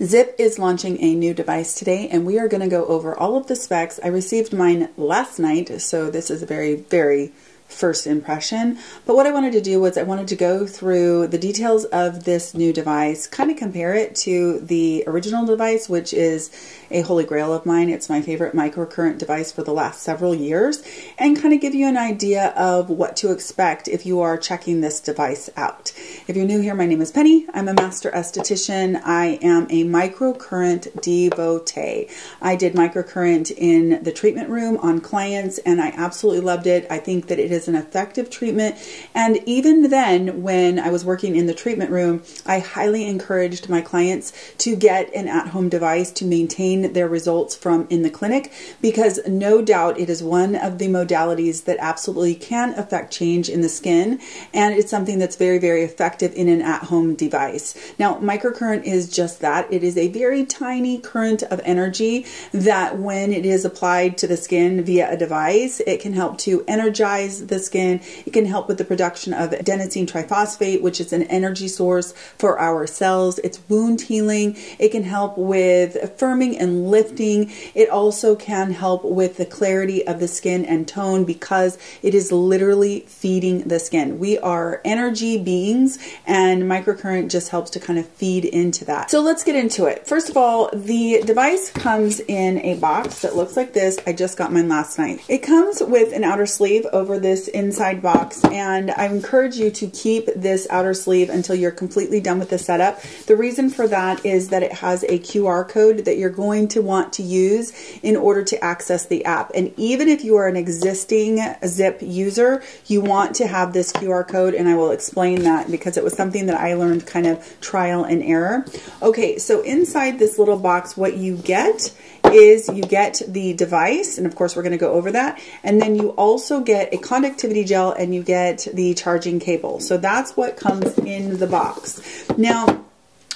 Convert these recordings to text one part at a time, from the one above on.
Ziip is launching a new device today, and we are going to go over all of the specs. I received mine last night, so this is a very first impression. But what I wanted to do was I wanted to go through the details of this new device, kind of compare it to the original device, which is a holy grail of mine. It's my favorite microcurrent device for the last several years, and kind of give you an idea of what to expect if you are checking this device out. If you're new here, my name is Penny. I'm a master esthetician. I am a microcurrent devotee. I did microcurrent in the treatment room on clients, and I absolutely loved it. I think that it is an effective treatment, and even then, when I was working in the treatment room, I highly encouraged my clients to get an at-home device to maintain their results from in the clinic, because no doubt it is one of the modalities that absolutely can affect change in the skin, and it's something that's very effective in an at-home device. Now, microcurrent is just that. It is a very tiny current of energy that when it is applied to the skin via a device, it can help to energize the skin. It can help with the production of adenosine triphosphate, which is an energy source for our cells. It's wound healing. It can help with firming and lifting. It also can help with the clarity of the skin and tone, because it is literally feeding the skin. We are energy beings, and microcurrent just helps to kind of feed into that. So let's get into it. First of all, the device comes in a box that looks like this. I just got mine last night. It comes with an outer sleeve over this inside box, and I encourage you to keep this outer sleeve until you're completely done with the setup. The reason for that is that it has a QR code that you're going to want to use in order to access the app. And even if you are an existing Ziip user, you want to have this QR code, and I will explain that because it was something that I learned kind of trial and error. Okay, so inside this little box, what you get is you get the device, and of course we're going to go over that, and then you also get a conductivity gel and you get the charging cable. So that's what comes in the box. Now,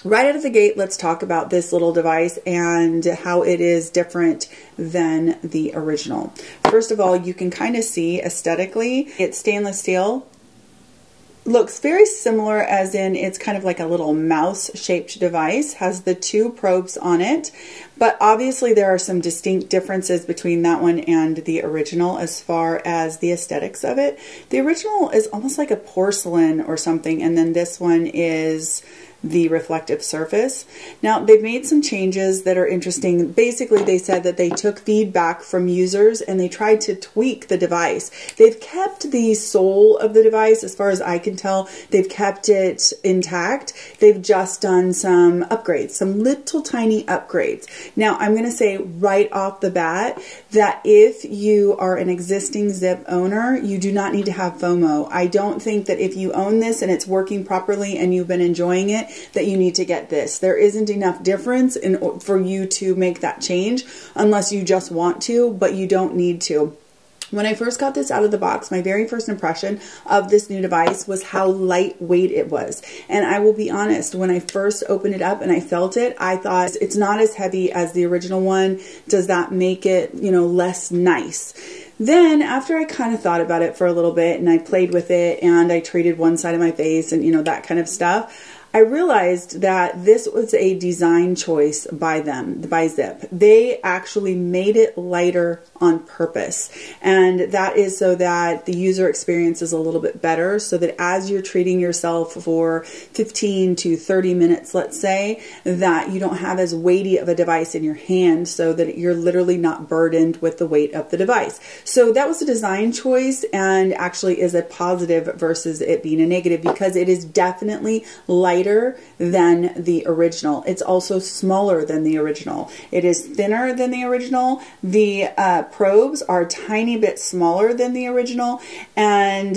right out of the gate, let's talk about this little device and how it is different than the original. First of all, you can kind of see aesthetically, it's stainless steel. Looks very similar, as in it's kind of like a little mouse shaped device, has the two probes on it, but obviously there are some distinct differences between that one and the original as far as the aesthetics of it. The original is almost like a porcelain or something, and then this one is the reflective surface. Now, they've made some changes that are interesting. Basically, they said that they took feedback from users and they tried to tweak the device. They've kept the soul of the device, as far as I can tell. They've kept it intact. They've just done some upgrades, some little tiny upgrades. Now, I'm going to say right off the bat that if you are an existing Ziip owner, you do not need to have FOMO. I don't think that if you own this and it's working properly and you've been enjoying it, that you need to get this. There isn't enough difference for you to make that change unless you just want to, but you don't need to. When I first got this out of the box, my very first impression of this new device was how lightweight it was. And I will be honest, when I first opened it up and I felt it, I thought it's not as heavy as the original one. Does that make it, you know, less nice? Then after I kind of thought about it for a little bit and I played with it and I treated one side of my face and, you know, that kind of stuff, I realized that this was a design choice by them, by Ziip. They actually made it lighter on purpose, and that is so that the user experience is a little bit better, so that as you're treating yourself for 15 to 30 minutes, let's say, that you don't have as weighty of a device in your hand, so that you're literally not burdened with the weight of the device. So that was a design choice, and actually is a positive versus it being a negative, because it is definitely lighter than the original. It's also smaller than the original. It is thinner than the original. The probes are a tiny bit smaller than the original, and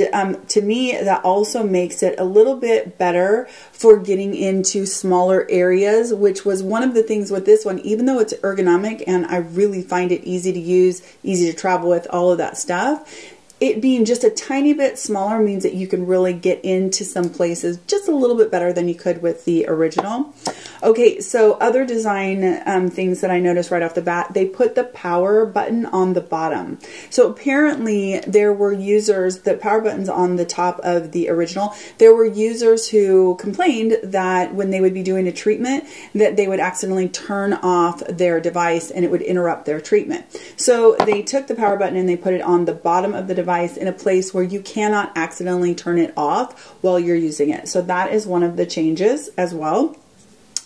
to me that also makes it a little bit better for getting into smaller areas, which was one of the things with this one. Even though it's ergonomic and I really find it easy to use, easy to travel with, all of that stuff, it being just a tiny bit smaller means that you can really get into some places just a little bit better than you could with the original. Okay, so other design things that I noticed right off the bat, they put the power button on the bottom. So apparently there were users, the power button's on the top of the original. There were users who complained that when they would be doing a treatment, that they would accidentally turn off their device and it would interrupt their treatment. So they took the power button and they put it on the bottom of the device in a place where you cannot accidentally turn it off while you're using it. So that is one of the changes as well.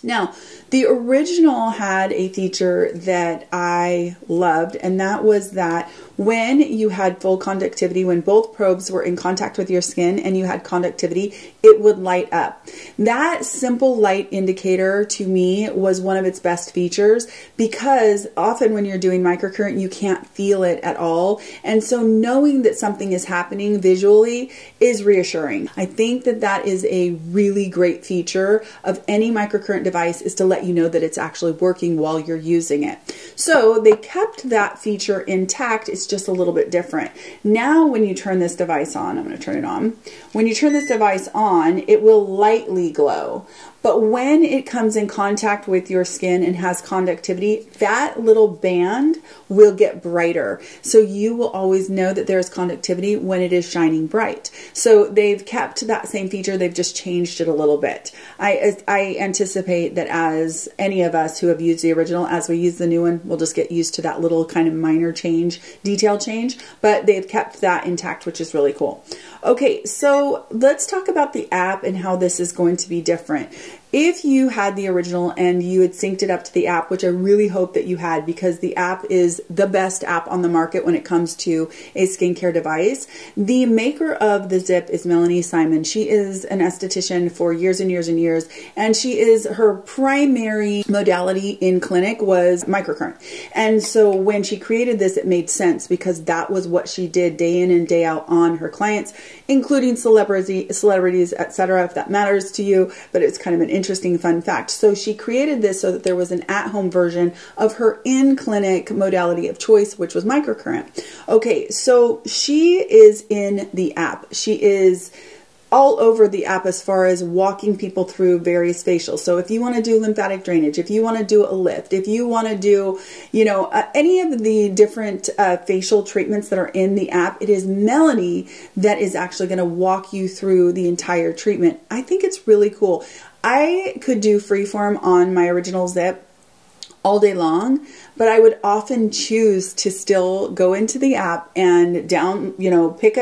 Now, the original had a feature that I loved, and that was that when you had full conductivity, when both probes were in contact with your skin and you had conductivity, it would light up. That simple light indicator to me was one of its best features, because often when you're doing microcurrent, you can't feel it at all. And so knowing that something is happening visually is reassuring. I think that that is a really great feature of any microcurrent device, is to let you know that it's actually working while you're using it. So they kept that feature intact. It's just a little bit different. Now when you turn this device on, I'm going to turn it on. When you turn this device on, it will lightly glow. But when it comes in contact with your skin and has conductivity, that little band will get brighter. So you will always know that there's conductivity when it is shining bright. So they've kept that same feature, they've just changed it a little bit. I anticipate that as any of us who have used the original, as we use the new one, we'll just get used to that little kind of minor change, detail change, but they've kept that intact, which is really cool. Okay, so let's talk about the app and how this is going to be different. If you had the original and you had synced it up to the app, which I really hope that you had, because the app is the best app on the market when it comes to a skincare device. The maker of the Ziip is Melanie Simon. She is an esthetician for years and years and years, and her primary modality in clinic was microcurrent. And so when she created this, it made sense, because that was what she did day in and day out on her clients, including celebrities, etc., if that matters to you, but it's kind of an interesting fun fact. So she created this so that there was an at-home version of her in-clinic modality of choice, which was microcurrent. Okay, so she is in the app. She is all over the app as far as walking people through various facials. So if you want to do lymphatic drainage, if you want to do a lift, if you want to do, any of the different facial treatments that are in the app, it is Melanie that is actually going to walk you through the entire treatment. I think it's really cool. I could do freeform on my original Ziip all day long, but I would often choose to still go into the app and pick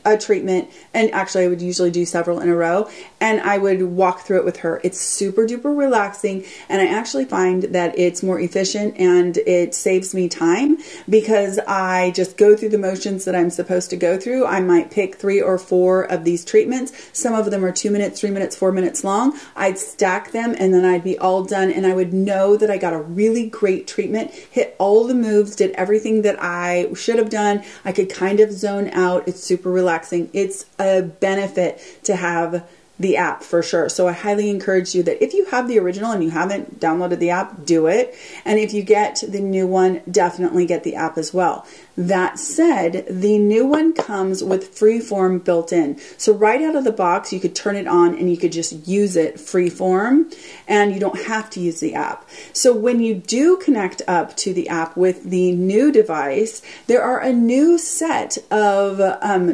a treatment, and actually I would usually do several in a row, and I would walk through it with her. It's super duper relaxing, and I actually find that it's more efficient and it saves me time, because I just go through the motions that I'm supposed to go through. I might pick 3 or 4 of these treatments. Some of them are 2 minutes, 3 minutes, 4 minutes long. I'd stack them and then I'd be all done, and I would know that I got a really great treatment, hit all the moves, did everything that I should have done. I could kind of zone out. It's super relaxing. It's a benefit to have the app for sure. So I highly encourage you that if you have the original and you haven't downloaded the app, do it. And if you get the new one, definitely get the app as well. That said, the new one comes with freeform built in. So right out of the box, you could turn it on and you could just use it freeform, and you don't have to use the app. So when you do connect up to the app with the new device, there are a new set of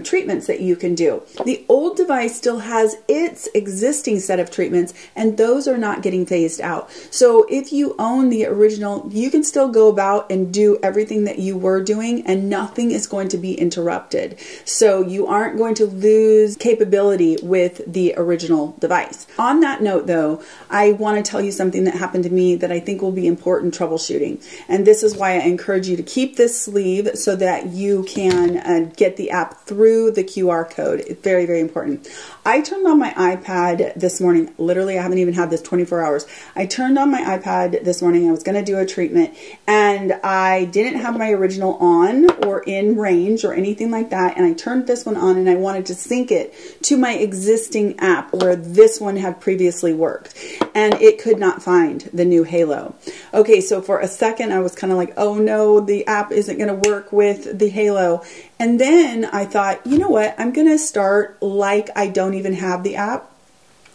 treatments that you can do. The old device still has its existing set of treatments, and those are not getting phased out. So if you own the original, you can still go about and do everything that you were doing, and nothing is going to be interrupted. So you aren't going to lose capability with the original device. On that note though, I want to tell you something that happened to me that I think will be important troubleshooting. And this is why I encourage you to keep this sleeve so that you can get the app through the QR code. It's very, very important. I turned on my iPad this morning. Literally, I haven't even had this 24 hours. I turned on my iPad this morning. I was going to do a treatment, and I didn't have my original on or in range or anything like that. And I turned this one on, and I wanted to sync it to my existing app where this one had previously worked, and it could not find the new Halo. Okay, so for a second I was kind of like, oh no, the app isn't going to work with the Halo. And then I thought, you know what, I'm going to start like I don't even have the app.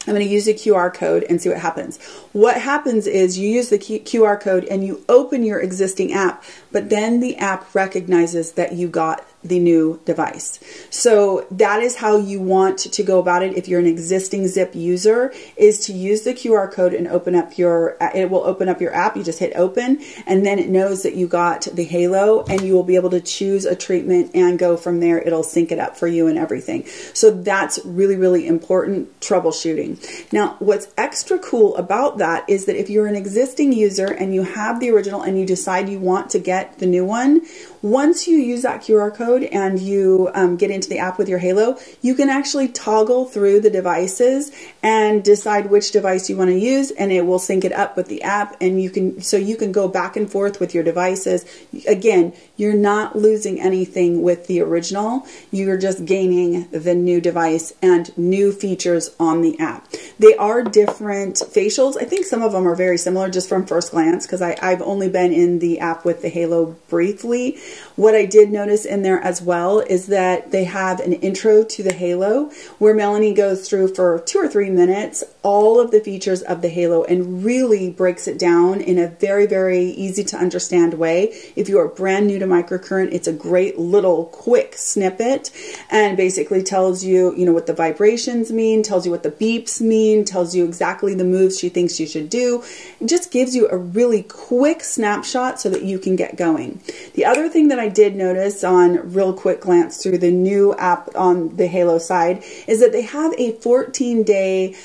I'm going to use a QR code and see what happens. What happens is you use the QR code and you open your existing app, but then the app recognizes that you got the new device. So that is how you want to go about it. If you're an existing Ziip user, is to use the QR code and open up your, it will open up your app. You just hit open and then it knows that you got the Halo, and you will be able to choose a treatment and go from there. It'll sync it up for you and everything. So that's really, really important troubleshooting. Now, what's extra cool about that is that if you're an existing user and you have the original and you decide you want to get the new one, once you use that QR code and you get into the app with your Halo, you can actually toggle through the devices and decide which device you want to use, and it will sync it up with the app, and you can go back and forth with your devices. Again, you're not losing anything with the original. You're just gaining the new device and new features on the app. They are different facials. I think some of them are very similar just from first glance, because I've only been in the app with the Halo briefly. What I did notice in there as well is that they have an intro to the Halo where Melanie goes through for 2 or 3 minutes all of the features of the Halo and really breaks it down in a very, very easy to understand way. If you are brand new to microcurrent, it's a great little quick snippet, and basically tells you, what the vibrations mean, tells you what the beeps mean, tells you exactly the moves she thinks you should do. It just gives you a really quick snapshot so that you can get going. The other thing that I did notice on real quick glance through the new app on the Halo side is that they have a 14-day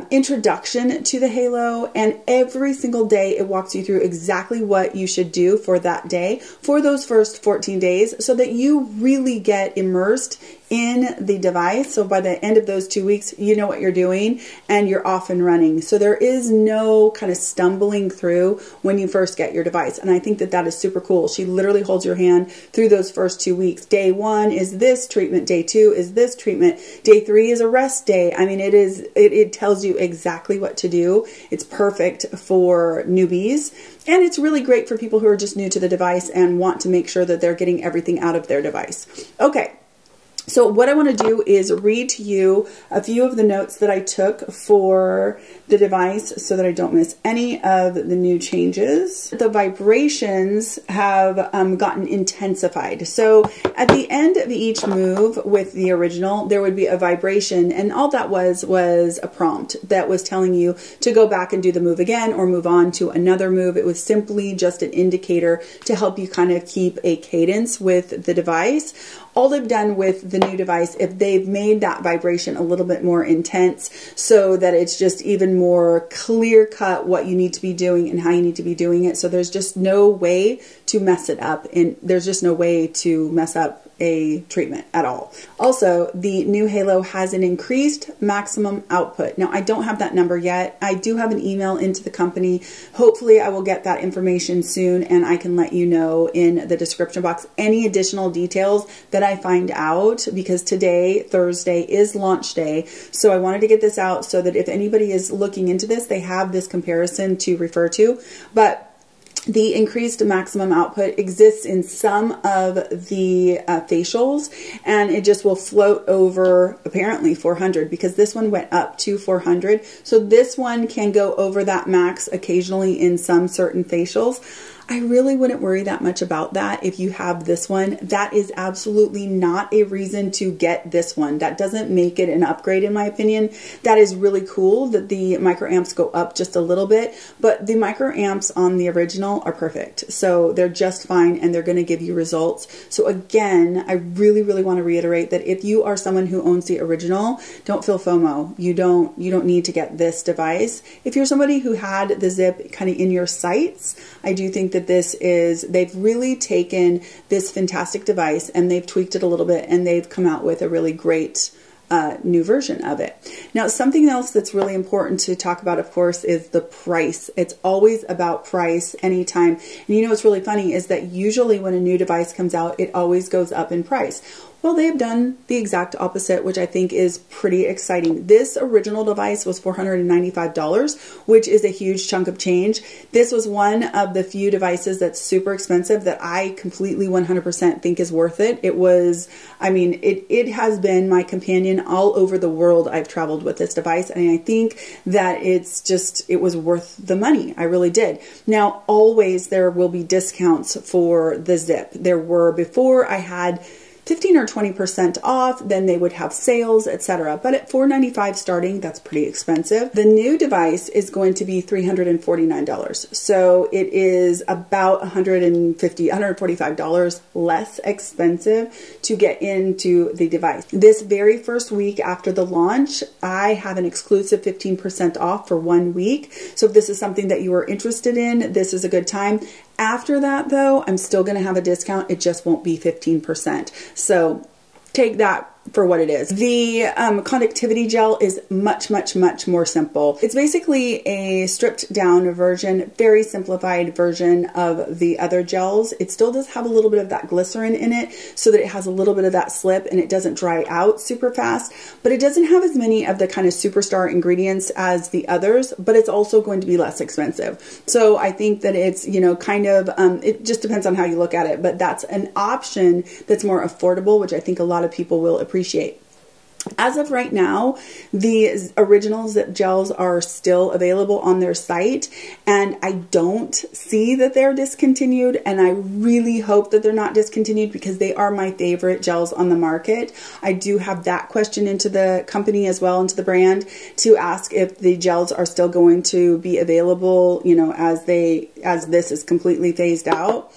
introduction to the Halo, and every single day it walks you through exactly what you should do for that day for those first 14 days so that you really get immersed in the device. So by the end of those 2 weeks, you know what you're doing and you're off and running. So there is no kind of stumbling through when you first get your device. And I think that that is super cool. She literally holds your hand through those first 2 weeks. Day 1 is this treatment. Day 2 is this treatment. Day 3 is a rest day. I mean, it tells you exactly what to do. It's perfect for newbies. And it's really great for people who are just new to the device and want to make sure that they're getting everything out of their device. Okay. So what I want to do is read to you a few of the notes that I took for the device so that I don't miss any of the new changes. The vibrations have gotten intensified. So at the end of each move with the original, there would be a vibration, and all that was a prompt that was telling you to go back and do the move again or move on to another move. It was simply just an indicator to help you kind of keep a cadence with the device. All they've done with the new device, if they've made that vibration a little bit more intense so that it's just even more clear cut what you need to be doing and how you need to be doing it. So there's just no way to mess it up, and there's just no way to mess up a treatment at all. Also, the new Halo has an increased maximum output. Now, I don't have that number yet. I do have an email into the company. Hopefully, I will get that information soon, and I can let you know in the description box any additional details that I find out, because today, Thursday, is launch day. So I wanted to get this out so that if anybody is looking into this, they have this comparison to refer to. But the increased maximum output exists in some of the facials, and it just will float over apparently 400, because this one went up to 400. So this one can go over that max occasionally in some certain facials. I really wouldn't worry that much about that if you have this one. That is absolutely not a reason to get this one. That doesn't make it an upgrade in my opinion. That is really cool that the microamps go up just a little bit, but the microamps on the original are perfect. So they're just fine, and they're going to give you results. So again, I really, really want to reiterate that if you are someone who owns the original, don't feel FOMO. You don't need to get this device. If you're somebody who had the Ziip kind of in your sights, I do think that they've really taken this fantastic device and they've tweaked it a little bit, and they've come out with a really great new version of it. Now, something else that's really important to talk about, of course, is the price. It's always about price anytime. And you know what's really funny is that usually when a new device comes out, it always goes up in price. Well, they have done the exact opposite, which I think is pretty exciting. This original device was $495, which is a huge chunk of change. This was one of the few devices that's super expensive that I completely 100% think is worth it. It was, I mean, it has been my companion all over the world. I've traveled with this device, and I think that it was worth the money. I really did. Now, always there will be discounts for the Ziip. There were, before I had 15 or 20% off, then they would have sales, etc. But at $495 starting, that's pretty expensive. The new device is going to be $349. So it is about $145 less expensive to get into the device. This very first week after the launch, I have an exclusive 15% off for 1 week. So if this is something that you are interested in, this is a good time. After that, though, I'm still going to have a discount. It just won't be 15%. So take that for what it is. The conductivity gel is much, much, much more simple. It's basically a stripped down version, very simplified version of the other gels. It still does have a little bit of that glycerin in it so that it has a little bit of that slip and it doesn't dry out super fast, but it doesn't have as many of the kind of superstar ingredients as the others, but it's also going to be less expensive. So I think that it's, you know, kind of, it just depends on how you look at it, but that's an option that's more affordable, which I think a lot of people will appreciate. As of right now, the original Ziip gels are still available on their site, and I don't see that they're discontinued, and I really hope that they're not discontinued because they are my favorite gels on the market. I do have that question into the company as well, into the brand, to ask if the gels are still going to be available, you know, as this is completely phased out.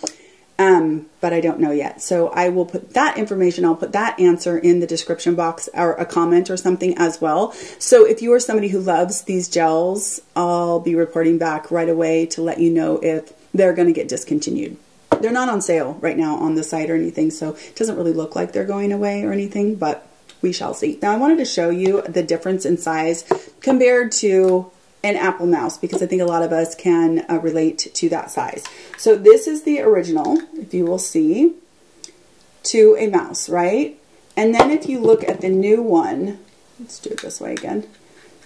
But I don't know yet. So I will put that information, I'll put that answer in the description box or a comment or something as well. So if you are somebody who loves these gels, I'll be reporting back right away to let you know if they're going to get discontinued. They're not on sale right now on the site or anything, so it doesn't really look like they're going away or anything, but we shall see. Now I wanted to show you the difference in size compared to an Apple mouse, because I think a lot of us can relate to that size. So this is the original, if you will see, to a mouse, right? And then if you look at the new one, let's do it this way again,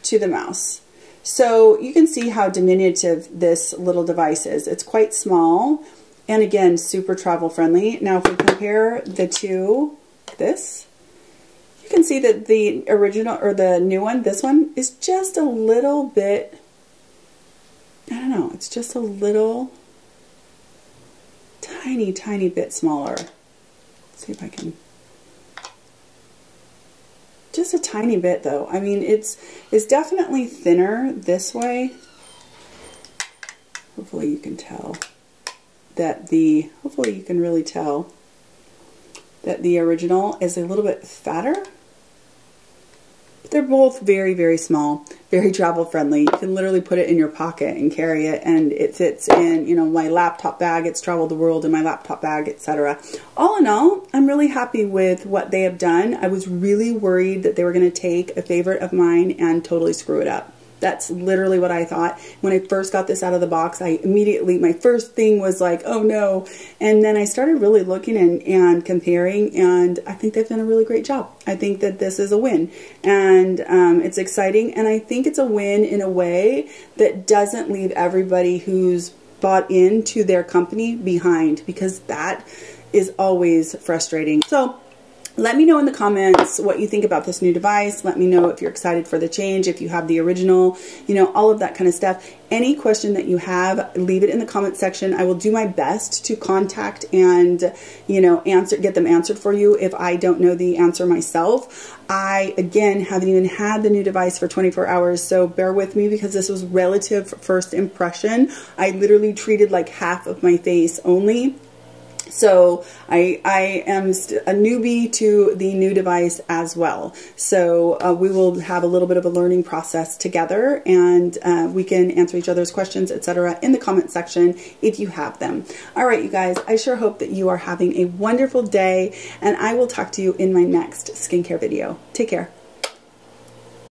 to the mouse. So you can see how diminutive this little device is. It's quite small, and again, super travel friendly. Now if we compare the two, this, you can see that the original, or the new one, this one, is just a little bit, I don't know, it's just a little tiny, tiny bit smaller. Let's see if I can, just a tiny bit though. I mean, it's definitely thinner this way. Hopefully you can tell that hopefully you can really tell that the original is a little bit fatter. They're both very, very small, very travel friendly. You can literally put it in your pocket and carry it, and it fits in, you know, my laptop bag. It's traveled the world in my laptop bag, etc. All in all, I'm really happy with what they have done. I was really worried that they were going to take a favorite of mine and totally screw it up. That's literally what I thought. When I first got this out of the box, I immediately, my first thing was like, oh no. And then I started really looking and comparing, and I think they've done a really great job. I think that this is a win, and it's exciting, and I think it's a win in a way that doesn't leave everybody who's bought into their company behind, because that is always frustrating. So let me know in the comments what you think about this new device. Let me know if you're excited for the change, if you have the original, you know, all of that kind of stuff. Any question that you have, leave it in the comment section. I will do my best to contact and, you know, get them answered for you if I don't know the answer myself. I, again, haven't even had the new device for 24 hours, so bear with me because this was relative first impression. I literally treated like half of my face only. So I am a newbie to the new device as well. So we will have a little bit of a learning process together, and we can answer each other's questions, etc. in the comment section if you have them. All right, you guys, I sure hope that you are having a wonderful day, and I will talk to you in my next skincare video. Take care.